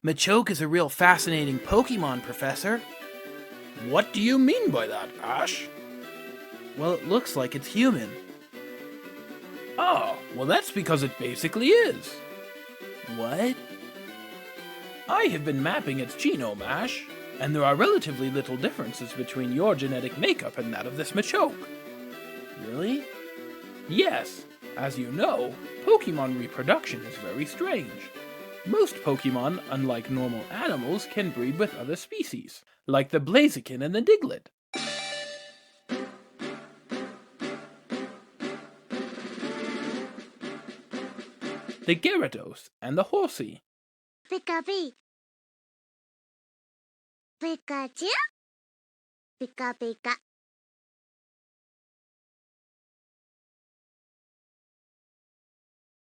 Machoke is a real fascinating Pokemon, Professor. What do you mean by that, Ash? Well, it looks like it's human. Oh, well that's because it basically is. What? I have been mapping its genome, Ash, and there are relatively little differences between your genetic makeup and that of this Machoke. Really? Yes, as you know, Pokemon reproduction is very strange. Most Pokemon, unlike normal animals, can breed with other species, like the Blaziken and the Diglett. The Gyarados and the Horsey. Pika-pee. Pikachu. Pika-pika.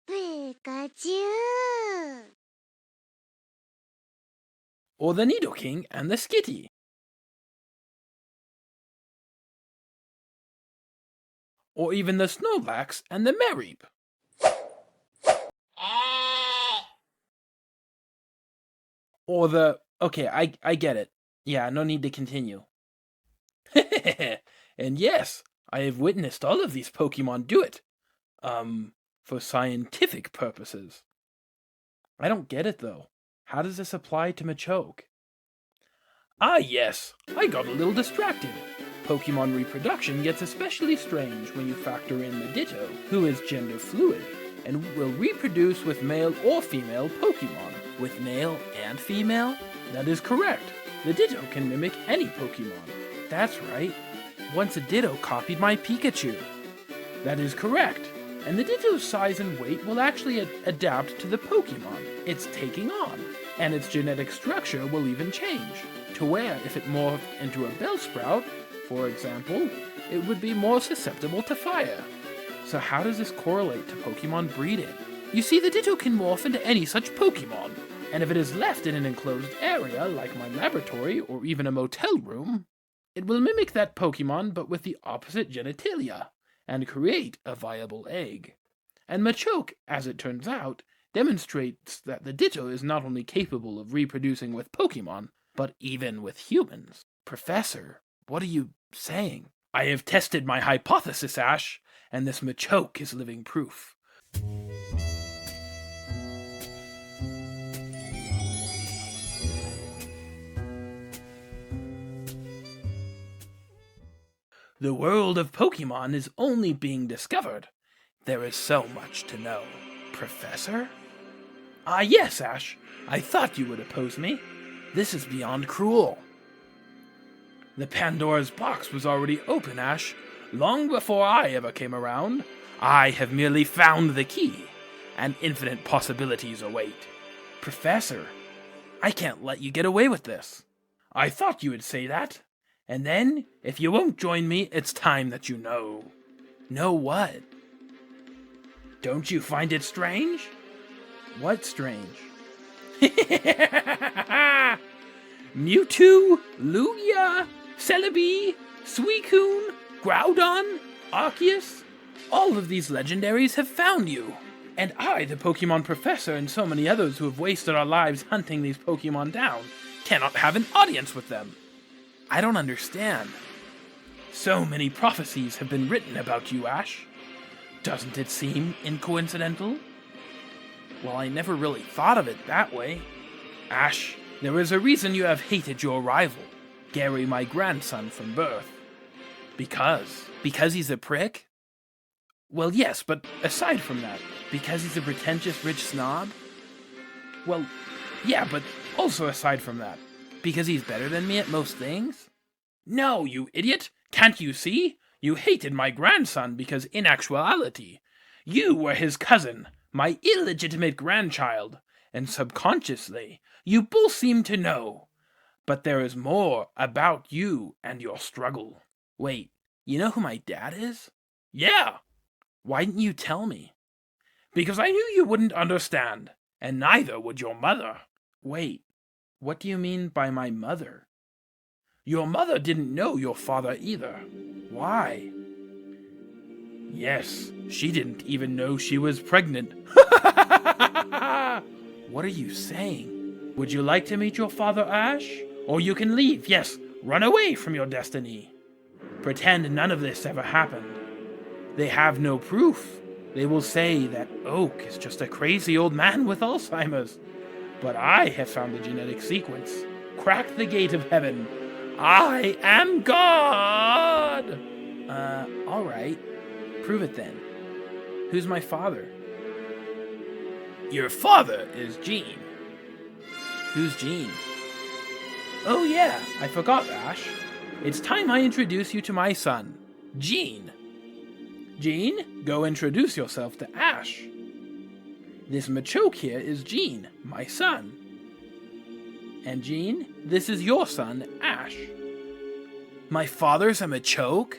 Pikachu. Or the Nidoking and the Skitty. Or even the Snorlax and the Mareep. Or the... Okay, I get it. Yeah, no need to continue. And yes, I have witnessed all of these Pokemon do it. For scientific purposes. I don't get it, though. How does this apply to Machoke? Ah, yes, I got a little distracted. Pokemon reproduction gets especially strange when you factor in the Ditto, who is gender fluid, and will reproduce with male or female Pokemon. With male and female? That is correct. The Ditto can mimic any Pokemon. That's right. Once a Ditto copied my Pikachu. That is correct. And the Ditto's size and weight will actually adapt to the Pokemon it's taking on. And its genetic structure will even change, to where if it morphed into a Bellsprout, for example, it would be more susceptible to fire. So how does this correlate to Pokemon breeding? You see, the Ditto can morph into any such Pokemon, and if it is left in an enclosed area, like my laboratory or even a motel room, it will mimic that Pokemon but with the opposite genitalia, and create a viable egg. And Machoke, as it turns out, demonstrates that the Ditto is not only capable of reproducing with Pokemon, but even with humans. Professor, what are you saying? I have tested my hypothesis, Ash, and this Machoke is living proof. The world of Pokemon is only being discovered. There is so much to know. Professor? Ah, yes, Ash. I thought you would oppose me. This is beyond cruel. The Pandora's box was already open, Ash, long before I ever came around. I have merely found the key, and infinite possibilities await. Professor, I can't let you get away with this. I thought you would say that. And then, if you won't join me, it's time that you know. Know what? Don't you find it strange? What strange? Mewtwo, Lugia, Celebi, Suicune, Groudon, Arceus, all of these legendaries have found you. And I, the Pokemon Professor, and so many others who have wasted our lives hunting these Pokemon down, cannot have an audience with them. I don't understand. So many prophecies have been written about you, Ash. Doesn't it seem incoincidental? Well, I never really thought of it that way. Ash, there is a reason you have hated your rival, Gary, my grandson, from birth. Because he's a prick? Well, yes, but aside from that, because he's a pretentious rich snob? Well, yeah, but also aside from that, because he's better than me at most things? No, you idiot! Can't you see? You hated my grandson because in actuality, you were his cousin, my illegitimate grandchild, and subconsciously, you both seem to know. But there is more about you and your struggle. Wait, you know who my dad is? Yeah! Why didn't you tell me? Because I knew you wouldn't understand, and neither would your mother. Wait, what do you mean by my mother? Your mother didn't know your father either. Why? Yes, she didn't even know she was pregnant. What are you saying? Would you like to meet your father, Ash? Or you can leave, yes, run away from your destiny. Pretend none of this ever happened. They have no proof. They will say that Oak is just a crazy old man with Alzheimer's. But I have found the genetic sequence. Crack the gate of heaven. I am God! Alright. Prove it then. Who's my father? Your father is Gene. Who's Gene? Oh yeah, I forgot, Ash. It's time I introduce you to my son, Gene. Gene, go introduce yourself to Ash. This Machoke here is Gene, my son. And Gene, this is your son, Ash. My father's a Machoke?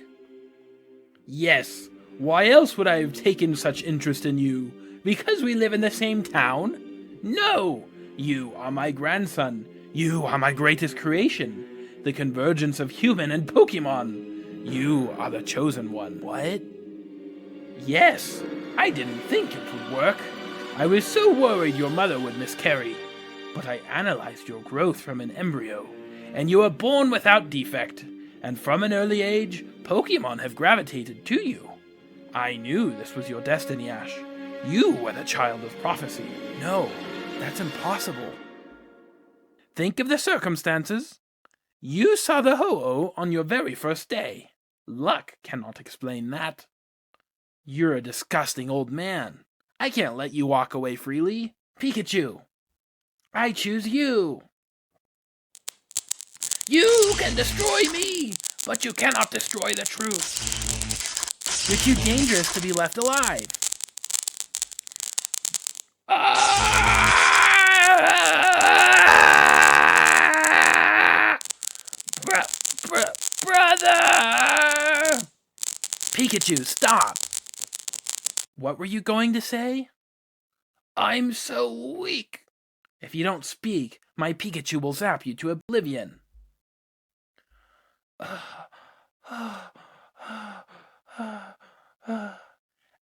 Yes. Why else would I have taken such interest in you? Because we live in the same town? No! You are my grandson. You are my greatest creation. The convergence of human and Pokemon. You are the chosen one. What? Yes. I didn't think it would work. I was so worried your mother would miscarry. But I analyzed your growth from an embryo, and you are born without defect. And from an early age, Pokemon have gravitated to you. I knew this was your destiny, Ash. You were the child of prophecy. No, that's impossible. Think of the circumstances. You saw the Ho-Oh on your very first day. Luck cannot explain that. You're a disgusting old man. I can't let you walk away freely. Pikachu, I choose you. You can destroy me, but you cannot destroy the truth. You're too dangerous to be left alive. Brother! Pikachu, stop! What were you going to say? I'm so weak. If you don't speak, my Pikachu will zap you to oblivion.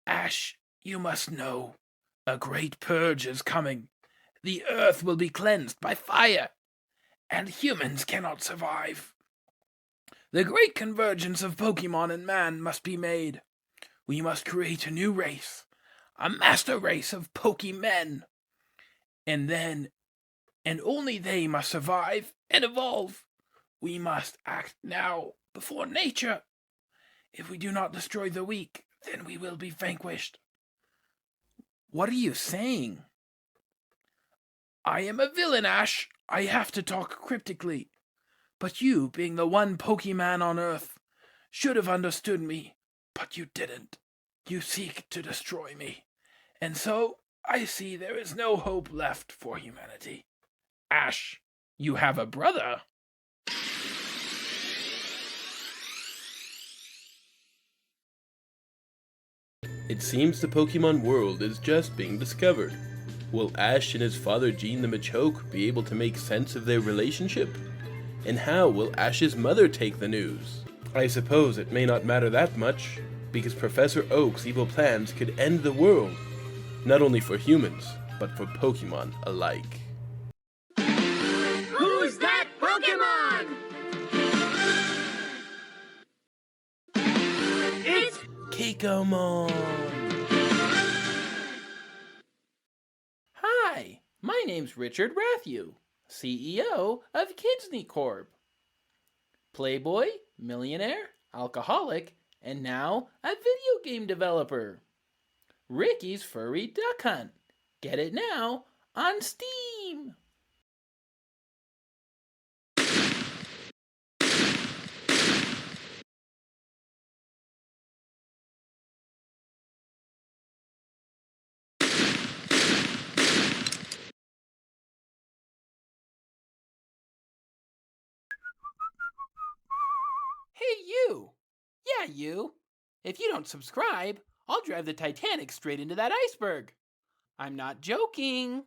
Ash, you must know. A great purge is coming. The earth will be cleansed by fire, and humans cannot survive. The great convergence of Pokemon and man must be made. We must create a new race, a master race of Pokemen. And then, and only they must survive and evolve. We must act now before nature. If we do not destroy the weak, then we will be vanquished. What are you saying? I am a villain, Ash. I have to talk cryptically. But you, being the one Pokemon on Earth, should have understood me. But you didn't. You seek to destroy me. And so, I see there is no hope left for humanity. Ash, you have a brother. It seems the Pokemon world is just being discovered. Will Ash and his father Gene the Machoke be able to make sense of their relationship? And how will Ash's mother take the news? I suppose it may not matter that much, because Professor Oak's evil plans could end the world, not only for humans, but for Pokemon alike. Who's that Pokemon? It's Kikamon! Hi, my name's Richard Rathew, CEO of Kidsney Corp. Playboy, millionaire, alcoholic, and now a video game developer. Ricky's Furry Duck Hunt. Get it now on Steam. Hey, you! Yeah, you! If you don't subscribe, I'll drive the Titanic straight into that iceberg. I'm not joking.